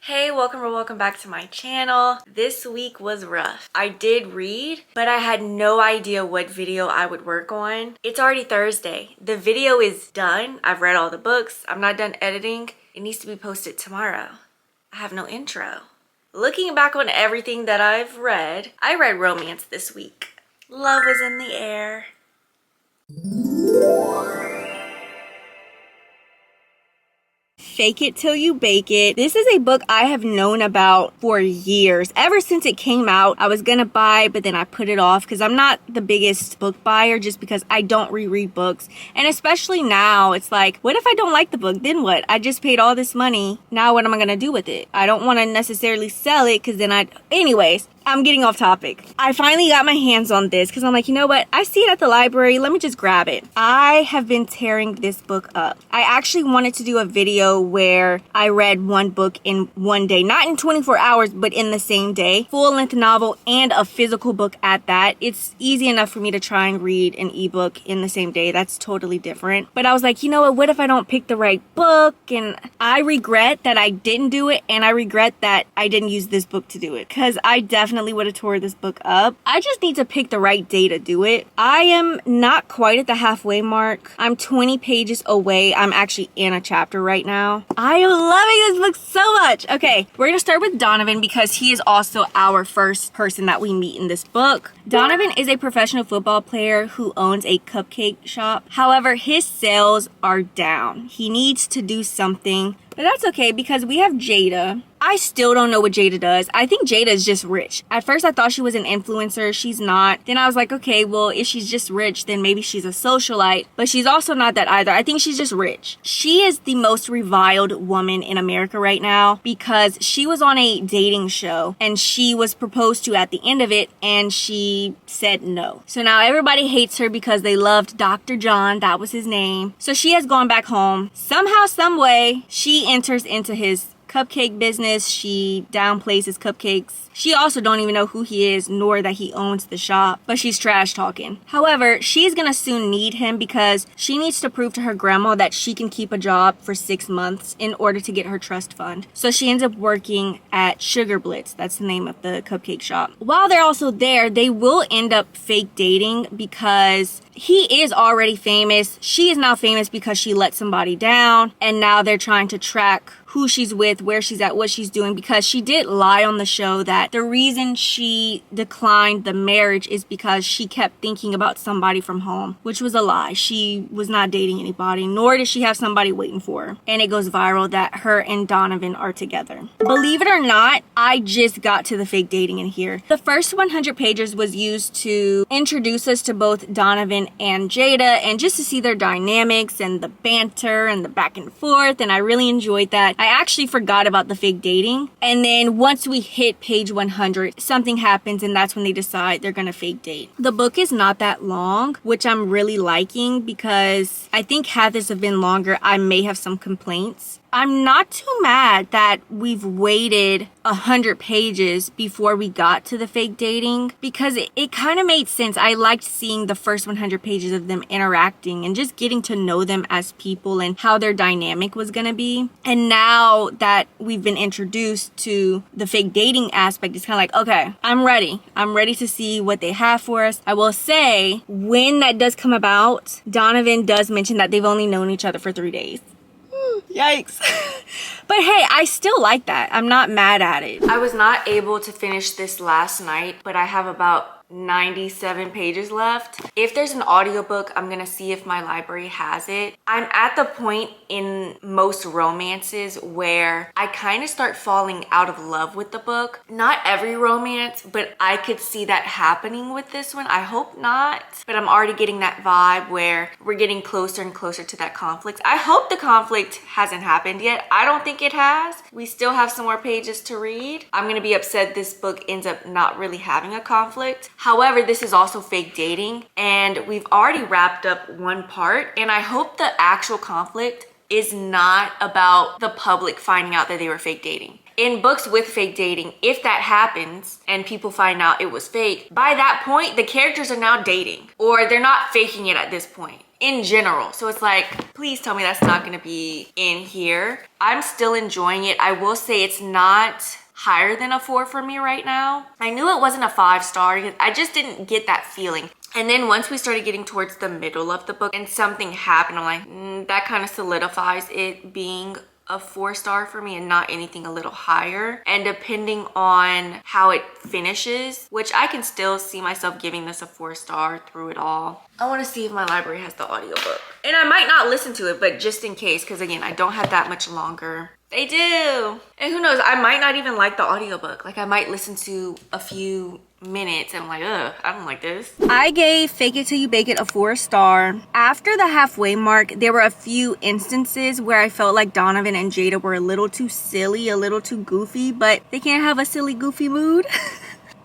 Hey, welcome back to my channel. This week was rough. I did read, but I had no idea what video I would work on. It's already Thursday. The video is done. I've read all the books. I'm not done editing. It needs to be posted tomorrow. I have no intro. Looking back on everything that I've read, I read romance this week. Love was in the air. Fake It Till You Bake It. This is a book I have known about for years. Ever since it came out, I was gonna buy, but then I put it off because I'm not the biggest book buyer just because I don't reread books. And especially now, it's like, what if I don't like the book? Then what? I just paid all this money. Now what am I gonna do with it? I don't want to necessarily sell it because then anyways, I'm getting off topic. I finally got my hands on this because I'm like, you know what? I see it at the library. Let me just grab it. I have been tearing this book up. I actually wanted to do a video where I read one book in one day. Not in 24 hours, but in the same day. Full-length novel and a physical book at that. It's easy enough for me to try and read an ebook in the same day. That's totally different. But I was like, you know what if I don't pick the right book? And I regret that I didn't do it. And I regret that I didn't use this book to do it. Because I definitely would have tore this book up. I just need to pick the right day to do it. I am not quite at the halfway mark. I'm 20 pages away. I'm actually in a chapter right now. I am loving this book so much. Okay, we're gonna start with Donovan because he is also our first person that we meet in this book. Donovan is a professional football player who owns a cupcake shop. However, his sales are down. He needs to do something, but that's okay because we have Jada. I still don't know what Jada does. I think Jada is just rich. At first I thought she was an influencer. She's not. Then I was like, okay, well, if she's just rich, then maybe she's a socialite. But she's also not that either. I think she's just rich. She is the most reviled woman in America right now because she was on a dating show and she was proposed to at the end of it and she said no. So now everybody hates her because they loved Dr. John. That was his name. So she has gone back home. Somehow, some way, she enters into his cupcake business. She downplays his cupcakes. She also don't even know who he is, nor that he owns the shop, but she's trash talking. However, she's gonna soon need him because she needs to prove to her grandma that she can keep a job for 6 months in order to get her trust fund. So she ends up working at Sugar Blitz. That's the name of the cupcake shop. While they're also there, they will end up fake dating because he is already famous. She is now famous because she let somebody down, and now they're trying to track who she's with, where she's at, what she's doing, because she did lie on the show that the reason she declined the marriage is because she kept thinking about somebody from home, which was a lie. She was not dating anybody, nor did she have somebody waiting for her. And it goes viral that her and Donovan are together. Believe it or not, I just got to the fake dating in here. The first 100 pages was used to introduce us to both Donovan and Jada and just to see their dynamics and the banter and the back and forth, and I really enjoyed that. I actually forgot about the fake dating, and then once we hit page 100, something happens and that's when they decide they're gonna fake date. The book is not that long, which I'm really liking because I think had this have been longer, I may have some complaints. I'm not too mad that we've waited 100 pages before we got to the fake dating because it kind of made sense. I liked seeing the first 100 pages of them interacting and just getting to know them as people and how their dynamic was gonna be. And now that we've been introduced to the fake dating aspect, it's kind of like, okay, I'm ready. I'm ready to see what they have for us. I will say, when that does come about, Donovan does mention that they've only known each other for 3 days. Yikes. But hey, I still like that. I'm not mad at it. I was not able to finish this last night, but I have about 97 pages left. If there's an audiobook, I'm gonna see if my library has it. I'm at the point in most romances where I kind of start falling out of love with the book. Not every romance, but I could see that happening with this one. I hope not, but I'm already getting that vibe where we're getting closer and closer to that conflict. I hope the conflict hasn't happened yet. I don't think it has. We still have some more pages to read. I'm gonna be upset this book ends up not really having a conflict. However, this is also fake dating, and we've already wrapped up one part, and I hope the actual conflict is not about the public finding out that they were fake dating. In books with fake dating, if that happens and people find out it was fake, by that point, the characters are now dating, or they're not faking it at this point. in general. So it's like, please tell me that's not gonna be in here. I'm still enjoying it. I will say it's not higher than a 4 for me right now. I knew it wasn't a 5-star because I just didn't get that feeling. And then once we started getting towards the middle of the book and something happened, I'm like, that kind of solidifies it being a 4-star for me and not anything a little higher. And depending on how it finishes, which I can still see myself giving this a 4-star through it all. I want to see if my library has the audiobook. And I might not listen to it, but just in case, because again, I don't have that much longer. They do. And who knows, I might not even like the audiobook. Like I might listen to a few minutes and I'm like, ugh, I don't like this. I gave Fake It Till You Bake It a 4-star. After the halfway mark, there were a few instances where I felt like Donovan and Jada were a little too silly, a little too goofy, but they can't have a silly, goofy mood.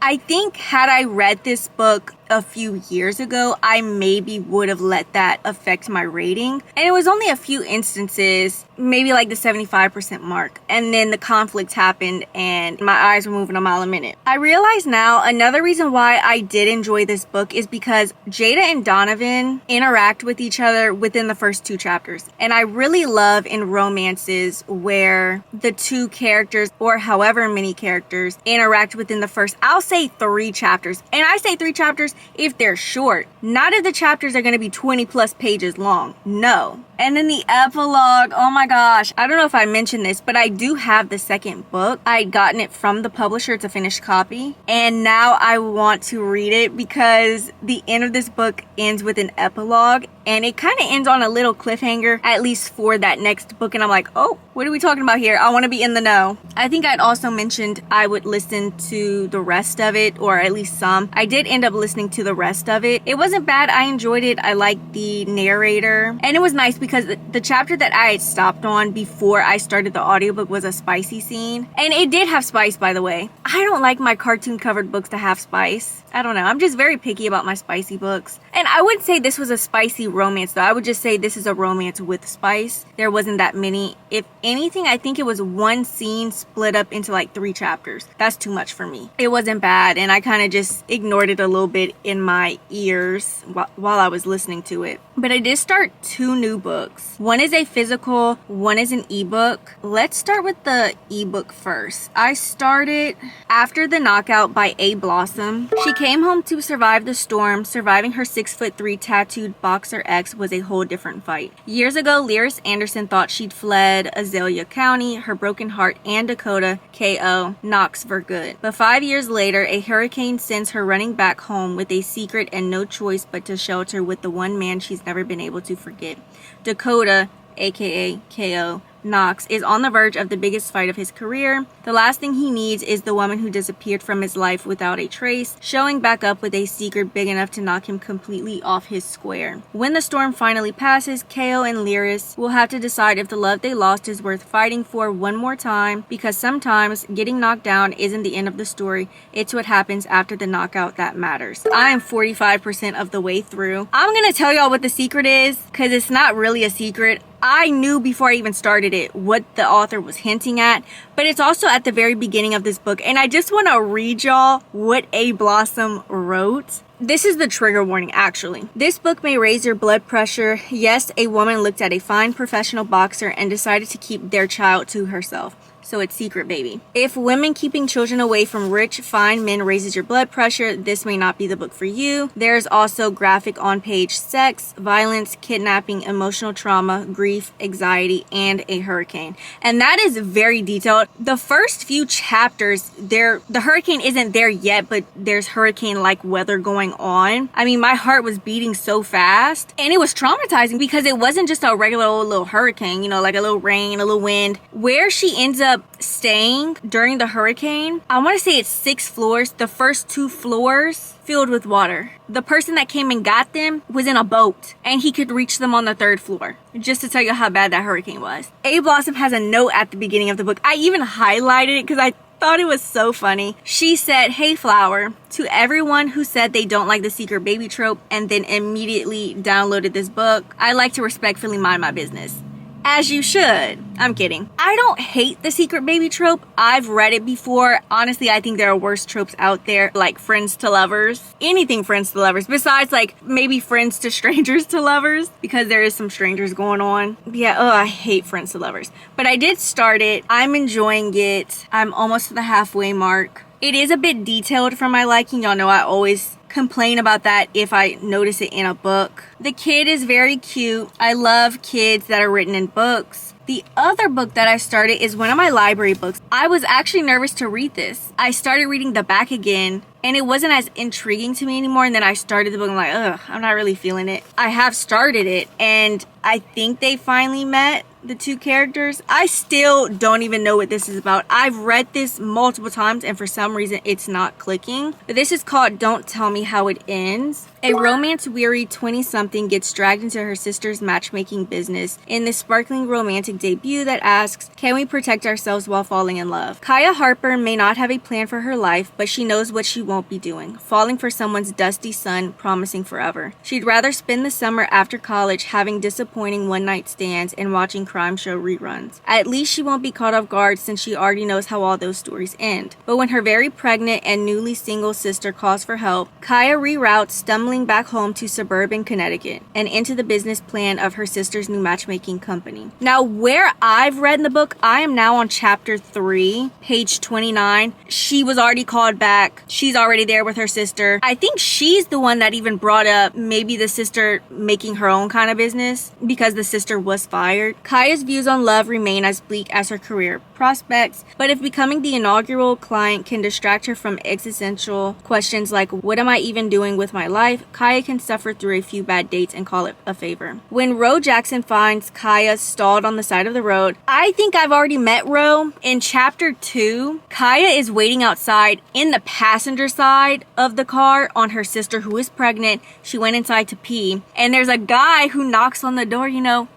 I think had I read this book a few years ago, I maybe would have let that affect my rating. And it was only a few instances, maybe like the 75% mark. And then the conflict happened and my eyes were moving a mile a minute. I realize now another reason why I did enjoy this book is because Jada and Donovan interact with each other within the first 2 chapters. And I really love in romances where the 2 characters or however many characters interact within the first, I'll say 3 chapters. And I say 3 chapters if they're short. Not if the chapters are going to be 20 plus pages long. No. And then the epilogue, oh my gosh. I don't know if I mentioned this, but I do have the second book. I'd gotten it from the publisher. It's a finished copy. And now I want to read it because the end of this book ends with an epilogue. And it kind of ends on a little cliffhanger, at least for that next book. And I'm like, oh, what are we talking about here? I want to be in the know. I think I'd also mentioned I would listen to the rest of it, or at least some. I did end up listening to the rest of it. It wasn't bad. I enjoyed it. I liked the narrator. And it was nice because the chapter that I had stopped on before I started the audiobook was a spicy scene. And it did have spice, by the way. I don't like my cartoon covered books to have spice. I don't know. I'm just very picky about my spicy books. And I wouldn't say this was a spicy romance though. I would just say this is a romance with spice. There wasn't that many. If anything, I think it was one scene split up into like 3 chapters. That's too much for me. It wasn't bad and I kind of just ignored it a little bit in my ears while I was listening to it. But I did start 2 new books. One is a physical, one is an ebook. Let's start with the ebook first. I started After the Knockout by A. Blossom. She came home to survive the storm. Surviving her 6'3" tattooed boxer ex was a whole different fight. Years ago, Lyris Anderson thought she'd fled Azalea County, her broken heart, and Dakota, K.O., Knox for good. But 5 years later, a hurricane sends her running back home with a secret and no choice but to shelter with the one man she's never been able to forget. Dakota, aka K.O., Knox, is on the verge of the biggest fight of his career. The last thing he needs is the woman who disappeared from his life without a trace, showing back up with a secret big enough to knock him completely off his square. When the storm finally passes, K.O. and Lyris will have to decide if the love they lost is worth fighting for one more time, because sometimes getting knocked down isn't the end of the story, it's what happens after the knockout that matters. I am 45% of the way through. I'm gonna tell y'all what the secret is, because it's not really a secret. I knew before I even started it what the author was hinting at, but it's also at the very beginning of this book. And I just want to read y'all what A. Blossom wrote. This is the trigger warning, actually. This book may raise your blood pressure. Yes, a woman looked at a fine professional boxer and decided to keep their child to herself. So it's secret, baby. If women keeping children away from rich, fine men raises your blood pressure, this may not be the book for you. There's also graphic on-page sex, violence, kidnapping, emotional trauma, grief, anxiety, and a hurricane. And that is very detailed. The first few chapters, the hurricane isn't there yet, but there's hurricane-like weather going on. I mean, my heart was beating so fast. And it was traumatizing because it wasn't just a regular old little hurricane, you know, like a little rain, a little wind. Where she ends up staying during the hurricane, I want to say it's 6 floors. The first 2 floors filled with water. The person that came and got them was in a boat and he could reach them on the 3rd floor. Just to tell you how bad that hurricane was. A. Blossom has a note at the beginning of the book. I even highlighted it because I thought it was so funny. She said, "Hey Flower, to everyone who said they don't like the secret baby trope and then immediately downloaded this book, I like to respectfully mind my business. As you should. I'm kidding. I don't hate the secret baby trope. I've read it before. Honestly, I think there are worse tropes out there, like friends to lovers. Anything friends to lovers, besides like maybe friends to strangers to lovers, because there is some strangers going on. Yeah, I hate friends to lovers. But I did start it. I'm enjoying it. I'm almost to the halfway mark. It is a bit detailed for my liking. Y'all know I always complain about that if I notice it in a book. The kid is very cute. I love kids that are written in books. The other book that I started is one of my library books. I was actually nervous to read this. I started reading the back again and it wasn't as intriguing to me anymore. And then I started the book and I'm like, I'm not really feeling it. I have started it and I think they finally met, the two characters. I still don't even know what this is about. I've read this multiple times and for some reason it's not clicking. But this is called Don't Tell Me How It Ends. A romance-weary 20-something gets dragged into her sister's matchmaking business in this sparkling romantic debut that asks, can we protect ourselves while falling in love? Kaya Harper may not have a plan for her life, but she knows what she won't be doing, falling for someone's dusty son promising forever. She'd rather spend the summer after college having disappointing one-night stands and watching crime show reruns. At least she won't be caught off guard since she already knows how all those stories end. But when her very pregnant and newly single sister calls for help, Kaya reroutes, stumbling back home to suburban Connecticut and into the business plan of her sister's new matchmaking company. Now, where I've read in the book, I am now on chapter 3, page 29. She was already called back. She's already there with her sister. I think she's the one that even brought up maybe the sister making her own kind of business because the sister was fired. Kaya's views on love remain as bleak as her career prospects, but if becoming the inaugural client can distract her from existential questions like, what am I even doing with my life? Kaya can suffer through a few bad dates and call it a favor. When Ro Jackson finds Kaya stalled on the side of the road, I think I've already met Ro. In chapter 2, Kaya is waiting outside in the passenger side of the car on her sister who is pregnant. She went inside to pee, and there's a guy who knocks on the door,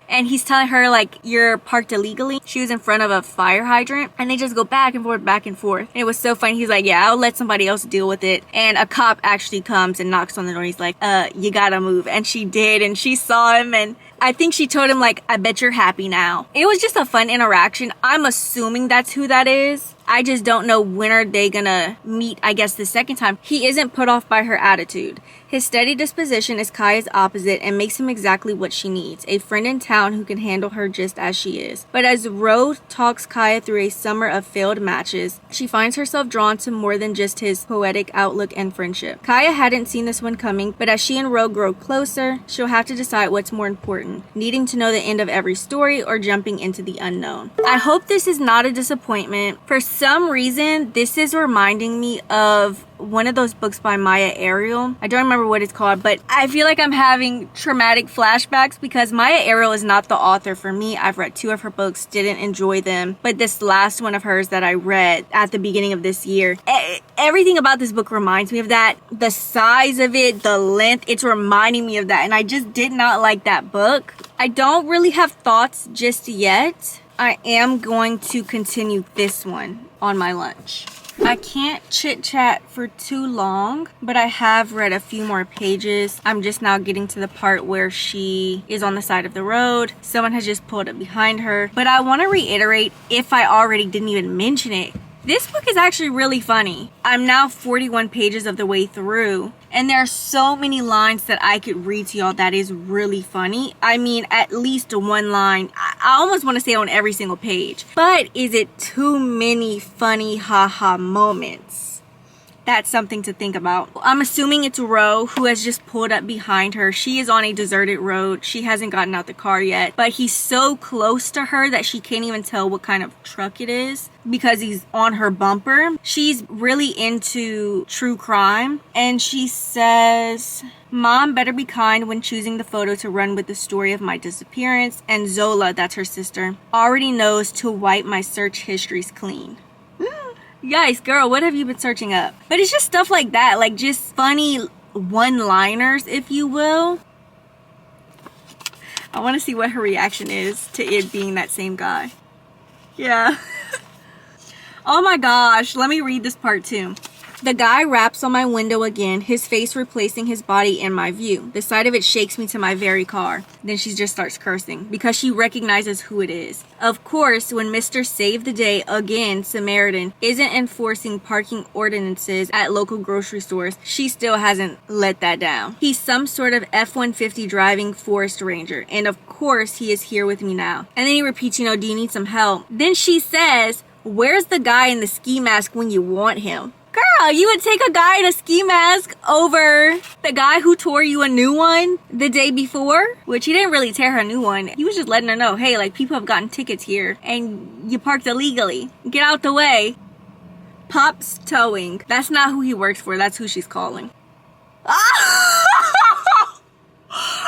and he's telling her like, you're parked illegally. She was in front of a fire hydrant and they just go back and forth, back and forth. And it was so funny. He's like, yeah, I'll let somebody else deal with it. And a cop actually comes and knocks on the door. He's like, you gotta move. And she did, and she saw him, and I think she told him like, I bet you're happy now. It was just a fun interaction. I'm assuming that's who that is. I just don't know when are they gonna meet, I guess, the second time. He isn't put off by her attitude. His steady disposition is Kaya's opposite and makes him exactly what she needs, a friend in town who can handle her just as she is. But as Ro talks Kaya through a summer of failed matches, she finds herself drawn to more than just his poetic outlook and friendship. Kaya hadn't seen this one coming, but as she and Ro grow closer, she'll have to decide what's more important, needing to know the end of every story or jumping into the unknown. I hope this is not a disappointment. For some reason, this is reminding me of one of those books by Maya Angelou. I don't remember what it's called, but I feel like I'm having traumatic flashbacks because Maya Angelou is not the author for me. I've read 2 of her books, didn't enjoy them, but this last one of hers that I read at the beginning of this year, everything about this book reminds me of that. The size of it, the length, it's reminding me of that, and I just did not like that book. I don't really have thoughts just yet. I am going to continue this one on my lunch. I can't chit chat for too long, but I have read a few more pages. I'm just now getting to the part where she is on the side of the road. Someone has just pulled up behind her. But I want to reiterate, if I already didn't even mention it, this book is actually really funny. I'm now 41 pages of the way through, and there are so many lines that I could read to y'all that is really funny. I mean, at least one line. I almost want to say on every single page. But is it too many funny haha moments? That's something to think about. I'm assuming it's Ro who has just pulled up behind her. She is on a deserted road. She hasn't gotten out the car yet, but he's so close to her that she can't even tell what kind of truck it is because he's on her bumper. She's really into true crime, and she says, Mom better be kind when choosing the photo to run with the story of my disappearance, and Zola, that's her sister, already knows to wipe my search histories clean. Guys, girl, what have you been searching up? But it's just stuff like that, like just funny one-liners, if you will. I want to see what her reaction is to it being that same guy. Yeah. Oh my gosh, let me read this part too. The guy raps on my window again, his face replacing his body in my view. The sight of it shakes me to my very car. Then she just starts cursing because she recognizes who it is. Of course, when Mr. Save the Day, again, Samaritan, isn't enforcing parking ordinances at local grocery stores, she still hasn't let that down. He's some sort of F-150 driving forest ranger, and of course he is here with me now. And then he repeats, do you need some help? Then she says, where's the guy in the ski mask when you want him? Girl, you would take a guy in a ski mask over the guy who tore you a new one the day before? Which he didn't really tear her a new one. He was just letting her know, hey, like, people have gotten tickets here and you parked illegally. Get out the way. Pops Towing. That's not who he works for. That's who she's calling.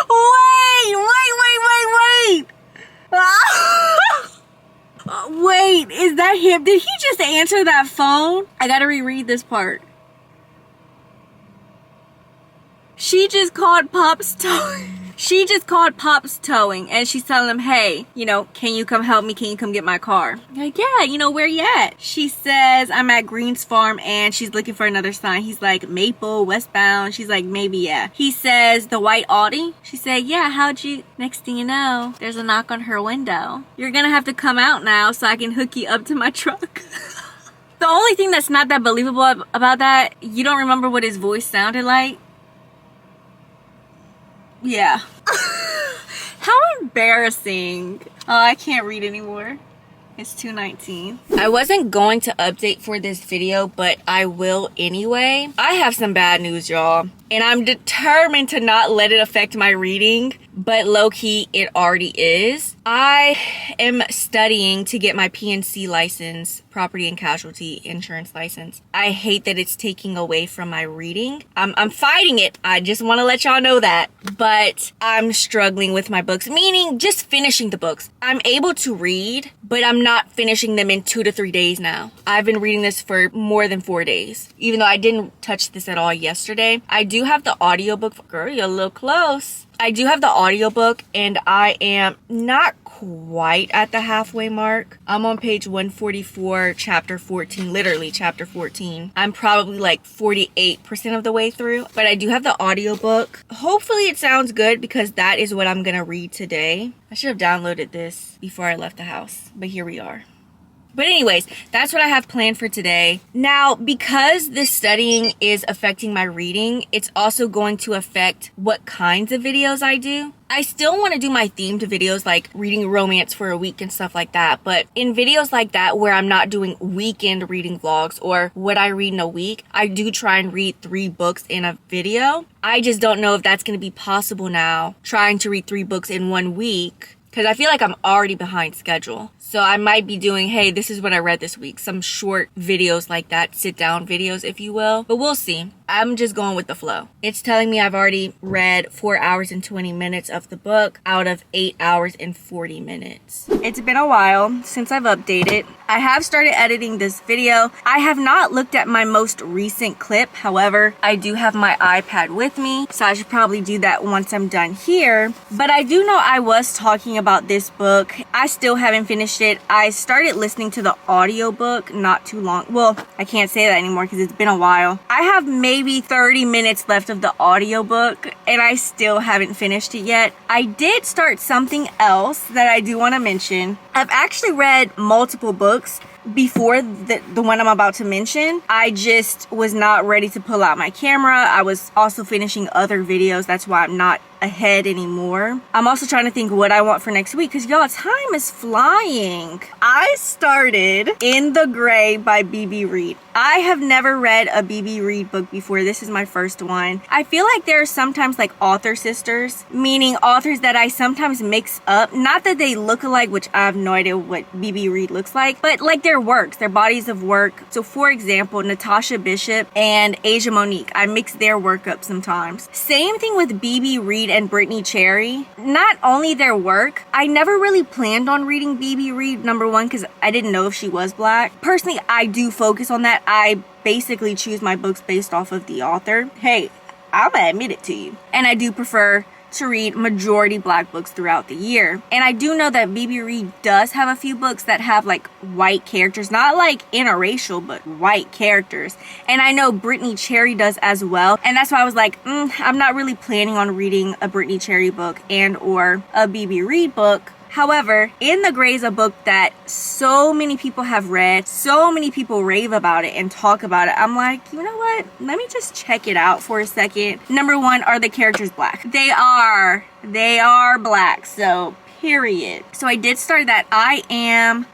Wait. Wait, is that him? Did he just answer that phone? I gotta reread this part. She just called Pops Towing. And she's telling him, hey, can you come help me? Can you come get my car? Like, yeah, where you at? She says, I'm at Green's Farm, and she's looking for another sign. He's like, Maple, westbound. She's like, maybe, yeah. He says, the white Audi? She said, yeah, next thing you know, there's a knock on her window. You're gonna have to come out now so I can hook you up to my truck. The only thing that's not that believable about that, you don't remember what his voice sounded like? Yeah. How embarrassing. Oh, I can't read anymore. It's 2:19. I wasn't going to update for this video, but I will anyway. I have some bad news, y'all. And I'm determined to not let it affect my reading, but low-key, it already is. I am studying to get my PNC license, property and casualty insurance license. I hate that it's taking away from my reading. I'm fighting it. I just want to let y'all know that. But I'm struggling with my books, meaning just finishing the books. I'm able to read, but I'm not finishing them in 2 to 3 days now. I've been reading this for more than 4 days, even though I didn't touch this at all yesterday. I do have the audiobook. Girl, you're a little close. I do have the audiobook, and I am not quite at the halfway mark. I'm on page 144, chapter 14, literally chapter 14. I'm probably like 48% of the way through, but I do have the audiobook. Hopefully it sounds good because that is what I'm gonna read today. I should have downloaded this before I left the house, but here we are. But anyways, that's what I have planned for today. Now, because this studying is affecting my reading, it's also going to affect what kinds of videos I do. I still want to do my themed videos like reading romance for a week and stuff like that. But in videos like that where I'm not doing weekend reading vlogs or what I read in a week, I do try and read 3 books in a video. I just don't know if that's going to be possible now, trying to read 3 books in 1 week. Because I feel like I'm already behind schedule. So I might be doing, hey, this is what I read this week. Some short videos like that, sit down videos, if you will. But we'll see. I'm just going with the flow. It's telling me I've already read 4 hours and 20 minutes of the book out of 8 hours and 40 minutes. It's been a while since I've updated. I have started editing this video. I have not looked at my most recent clip. However, I do have my iPad with me, so I should probably do that once I'm done here. But I do know I was talking about this book. I still haven't finished it. I started listening to the audiobook not too long. Well, I can't say that anymore because it's been a while. I have maybe 30 minutes left of the audiobook and I still haven't finished it yet. I did start something else that I do want to mention. I've actually read multiple books before the one I'm about to mention. I just was not ready to pull out my camera. I was also finishing other videos. That's why I'm not ahead anymore. I'm also trying to think what I want for next week because y'all, time is flying. I started In the Gray by B.B. Reed. I have never read a B.B. Reed book before. This is my first one. I feel like there are sometimes like author sisters, meaning authors that I sometimes mix up. Not that they look alike, which I have no idea what B.B. Reed looks like, but like their works, their bodies of work. So for example, Natasha Bishop and Asia Monique, I mix their work up sometimes. Same thing with B.B. Reed and Brittany Cherry. Not only their work, I never really planned on reading B.B. Reed, number one, because I didn't know if she was black. Personally, I do focus on that. I basically choose my books based off of the author. Hey, I'm gonna admit it to you. And I do prefer to read majority black books throughout the year. And I do know that BB Reed does have a few books that have like white characters, not like interracial, but white characters. And I know Brittany Cherry does as well. And that's why I was like, I'm not really planning on reading a Brittany Cherry book and or a BB Reed book. However, In the Grey is a book that so many people have read, so many people rave about it and talk about it. I'm like, you know what? Let me just check it out for a second. Number one, are the characters black? They are black, so period. So I did start that. I am,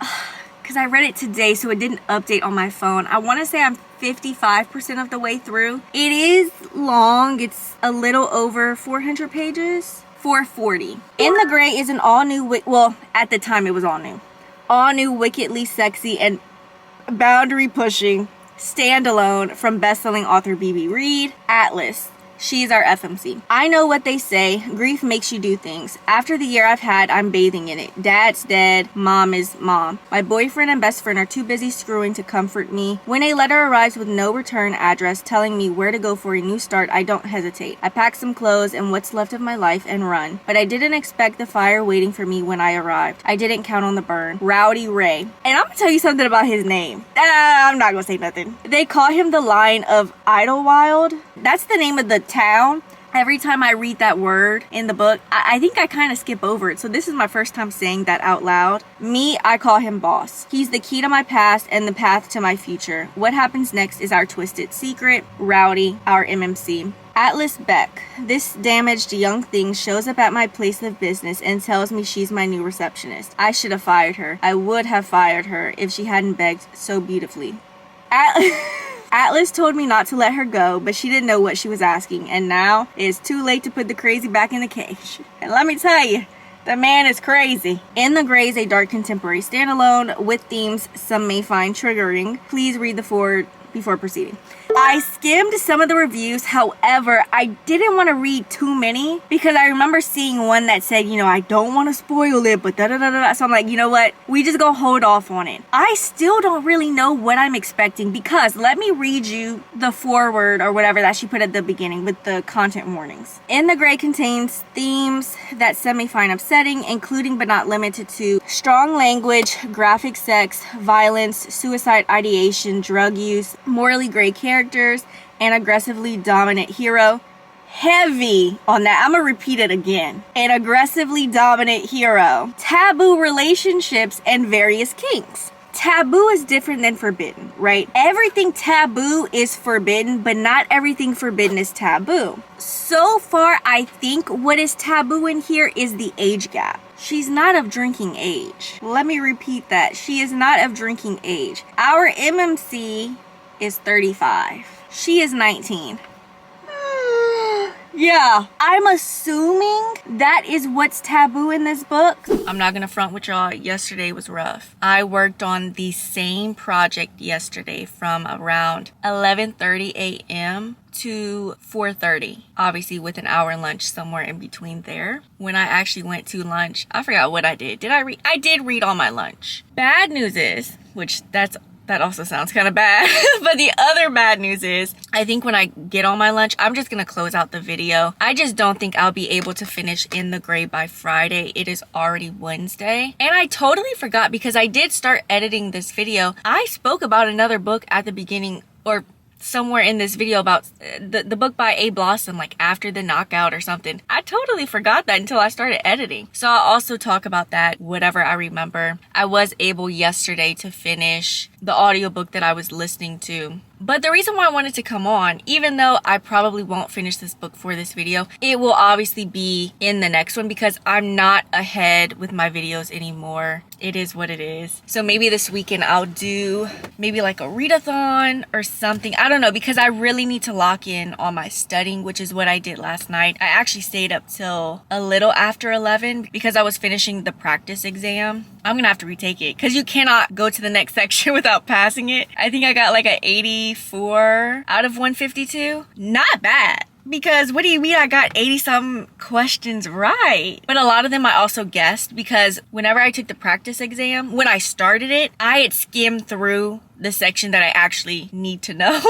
because I read it today, so it didn't update on my phone. I want to say I'm 55% of the way through. It is long. It's a little over 400 pages. 440. In the Grey is an all-new, well, at the time it was all-new, wickedly sexy and boundary-pushing standalone from best-selling author BB Reed, Atlas. She's our FMC. I know what they say. Grief makes you do things. After the year I've had, I'm bathing in it. Dad's dead. Mom is mom. My boyfriend and best friend are too busy screwing to comfort me. When a letter arrives with no return address telling me where to go for a new start, I don't hesitate. I pack some clothes and what's left of my life and run. But I didn't expect the fire waiting for me when I arrived. I didn't count on the burn. Rowdy Ray. And I'm gonna tell you something about his name. I'm not gonna say nothing. They call him the Lion of Idlewild. That's the name of the town. Every time I read that word in the book, I think I kind of skip over it. So this is my first time saying that out loud. Me, I call him boss. He's the key to my past and the path to my future. What happens next is our twisted secret. Rowdy, our MMC. Atlas Beck. This damaged young thing shows up at my place of business and tells me she's my new receptionist. I should have fired her. I would have fired her if she hadn't begged so beautifully. Atlas told me not to let her go, but she didn't know what she was asking, and now it's too late to put the crazy back in the cage. And let me tell you, the man is crazy. In the Grey is a dark contemporary standalone with themes some may find triggering. Please read the foreword before proceeding. I skimmed some of the reviews, however, I didn't want to read too many because I remember seeing one that said, you know, I don't want to spoil it, but da-da-da-da-da. So I'm like, you know what? We just gonna hold off on it. I still don't really know what I'm expecting because let me read you the foreword or whatever that she put at the beginning with the content warnings. In the Grey contains themes that some may find upsetting, including but not limited to strong language, graphic sex, violence, suicide ideation, drug use, morally gray characters, and aggressively dominant hero. Heavy on that. I'm gonna repeat it again. An aggressively dominant hero. Taboo relationships and various kinks. Taboo is different than forbidden, right? Everything taboo is forbidden, but not everything forbidden is taboo. So far, I think what is taboo in here is the age gap. She's not of drinking age. Let me repeat that. She is not of drinking age. Our MMC is 35. She is 19. Yeah, I'm assuming that is what's taboo in this book. I'm not gonna front with y'all. Yesterday was rough. I worked on the same project yesterday from around 11:30 a.m. to 4:30, obviously with an hour lunch somewhere in between there. When I actually went to lunch, I forgot what I did. Did I read? I did read on my lunch. Bad news is, which that also sounds kind of bad, but the other bad news is, I think when I get on my lunch, I'm just gonna close out the video. I just don't think I'll be able to finish In the Grey by Friday. It is already Wednesday. And I totally forgot because I did start editing this video. I spoke about another book at the beginning, or somewhere in this video, about the book by A. Blossom, like After the Knockout or something. I totally forgot that until I started editing. So I'll also talk about that, whatever I remember. I was able yesterday to finish the audiobook that I was listening to. But the reason why I wanted to come on, even though I probably won't finish this book for this video, it will obviously be in the next one because I'm not ahead with my videos anymore. It is what it is. So maybe this weekend I'll do maybe like a readathon or something. I don't know, because I really need to lock in on my studying, which is what I did last night. I actually stayed up till a little after 11 because I was finishing the practice exam. I'm gonna have to retake it because you cannot go to the next section without passing it. I think I got like an 84 out of 152. Not bad. Because what do you mean I got 80 some questions right? But a lot of them I also guessed because whenever I took the practice exam, when I started it, I had skimmed through the section that I actually need to know.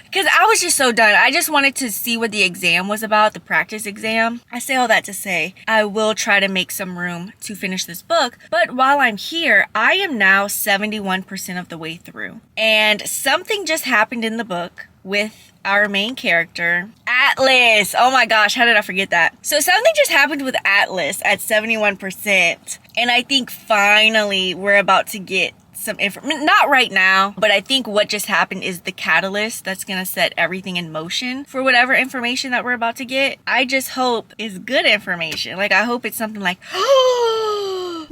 Because I was just so done. I just wanted to see what the exam was about, the practice exam. I say all that to say I will try to make some room to finish this book. But while I'm here, I am now 71% of the way through. And something just happened in the book with our main character, Atlas. Oh my gosh, how did I forget that? So something just happened with Atlas at 71%. And I think finally we're about to get some information, not right now, but I think what just happened is the catalyst that's gonna set everything in motion for whatever information that we're about to get. I just hope it's good information. Like, I hope it's something like,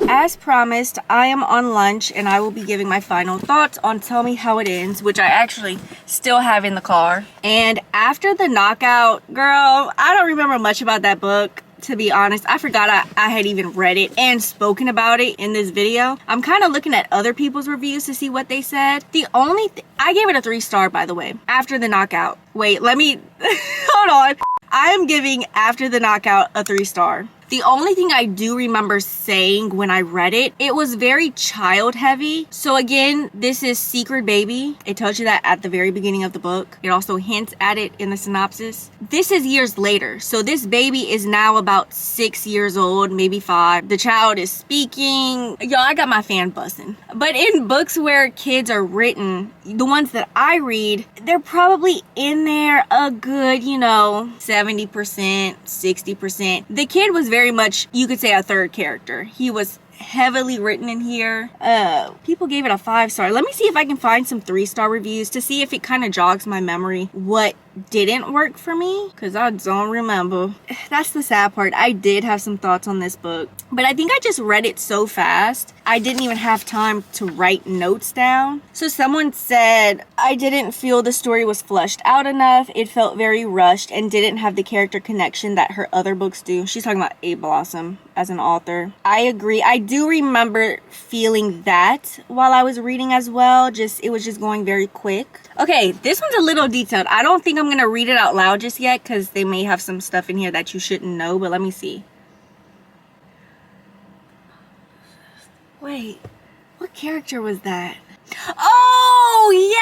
as promised, I am on lunch and I will be giving my final thoughts on Tell Me How It Ends, which I actually still have in the car. And after the knockout, girl, I don't remember much about that book. To be honest, I forgot I had even read it and spoken about it in this video. I'm kind of looking at other people's reviews to see what they said. The only I gave it a 3-star, by the way, after the knockout. Wait, let me hold on. I am giving After the Knockout a 3-star. The only thing I do remember saying when I read it, it was very child heavy. So again, this is Secret Baby. It tells you that at the very beginning of the book. It also hints at it in the synopsis. This is years later. So this baby is now about 6 years old, maybe 5. The child is speaking. Y'all, I got my fan buzzing. But in books where kids are written, the ones that I read, they're probably in there a good, 70%, 60%. The kid was very much, you could say, a third character. He was heavily written in here. People gave it a 5-star. Let me see if I can find some 3-star reviews to see if it kind of jogs my memory what didn't work for me, because I don't remember. That's the sad part. I did have some thoughts on this book, but I think I just read it so fast I didn't even have time to write notes down. So someone said, I didn't feel the story was fleshed out enough. It felt very rushed and didn't have the character connection that her other books do. She's talking about A. Blossom as an author. I agree. I do remember feeling that while I was reading as well. It was just going very quick. Okay, this one's a little detailed. I don't think I'm going to read it out loud just yet because they may have some stuff in here that you shouldn't know, but let me see. Wait, what character was that? Oh, yes.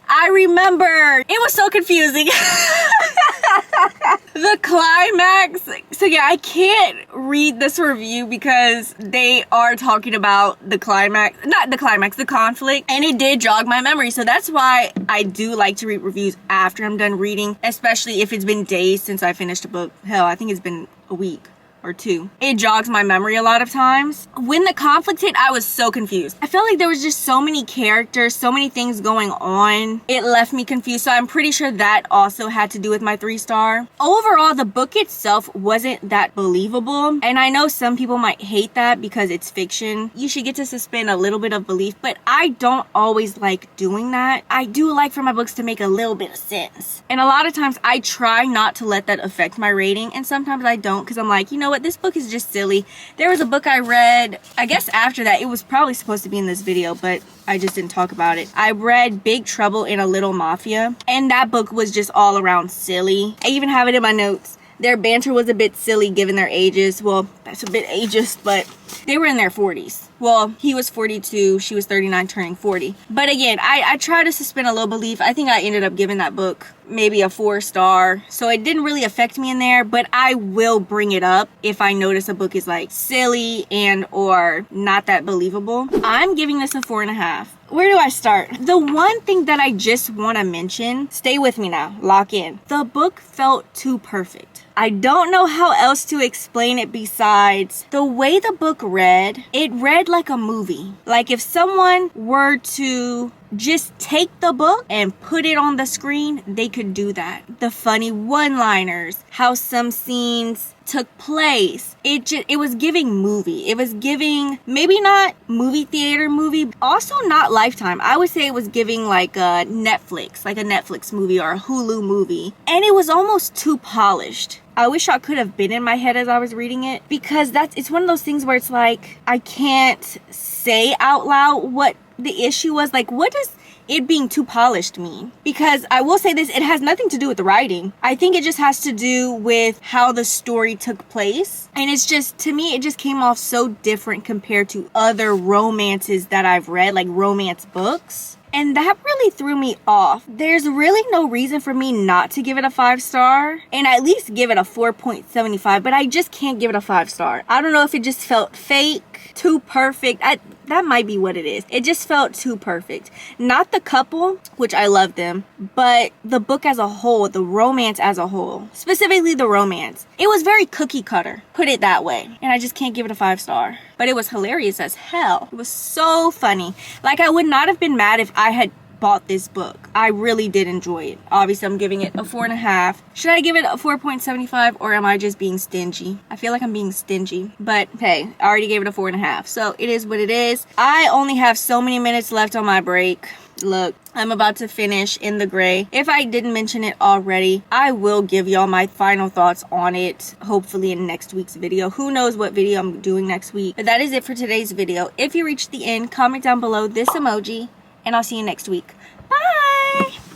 I remember. It was so confusing. The climax. So yeah, I can't read this review because they are talking about the climax. Not the climax, the conflict. And it did jog my memory. So that's why I do like to read reviews after I'm done reading. Especially if it's been days since I finished a book. Hell, I think it's been a week or 2. It jogs my memory a lot of times. When the conflict hit, I was so confused. I felt like there was just so many characters, so many things going on. It left me confused. So I'm pretty sure that also had to do with my 3-star. Overall, the book itself wasn't that believable. And I know some people might hate that because it's fiction. You should get to suspend a little bit of belief, but I don't always like doing that. I do like for my books to make a little bit of sense. And a lot of times I try not to let that affect my rating. And sometimes I don't because I'm like, you know what, this book is just silly. There was a book I read, I guess after that, it was probably supposed to be in this video, but I just didn't talk about it. I read Big Trouble in a Little Mafia, and that book was just all around silly. I even have it in my notes. Their banter was a bit silly given their ages. Well, that's a bit ageist, but they were in their 40s. Well, he was 42, she was 39, turning 40. But again, I try to suspend a little belief. I think I ended up giving that book maybe a 4-star. So it didn't really affect me in there, but I will bring it up if I notice a book is like silly and or not that believable. I'm giving this a 4.5. Where do I start? The one thing that I just want to mention, stay with me now, lock in. The book felt too perfect. I don't know how else to explain it besides the way the book read. It read like a movie. Like if someone were to just take the book and put it on the screen, they could do that. The funny one-liners, how some scenes took place. It was giving movie. It was giving maybe not movie theater movie, also not Lifetime. I would say it was giving like a Netflix movie or a Hulu movie. And it was almost too polished. I wish I could have been in my head as I was reading it because it's one of those things where it's like I can't say out loud what the issue was. Like, what does it being too polished mean? Because I will say this, it has nothing to do with the writing. I think it just has to do with how the story took place. And it's just, to me, it just came off so different compared to other romances that I've read, like romance books. And that really threw me off. There's really no reason for me not to give it a 5-star and at least give it a 4.75, but I just can't give it a 5-star. I don't know if it just felt fake, too perfect. That might be what it is. It just felt too perfect. Not the couple, which I love them, but the book as a whole, the romance as a whole, specifically the romance. It was very cookie cutter, put it that way. And I just can't give it a 5-star. But it was hilarious as hell. It was so funny. Like, I would not have been mad if I had bought this book. I really did enjoy it. Obviously, I'm giving it a 4.5. Should I give it a 4.75 or am I just being stingy? I feel like I'm being stingy, but hey, I already gave it a 4.5. So it is what it is. I only have so many minutes left on my break. Look, I'm about to finish In the Gray. If I didn't mention it already, I will give y'all my final thoughts on it, hopefully in next week's video. Who knows what video I'm doing next week. But that is it for today's video. If you reached the end, comment down below this emoji, and I'll see you next week. Bye!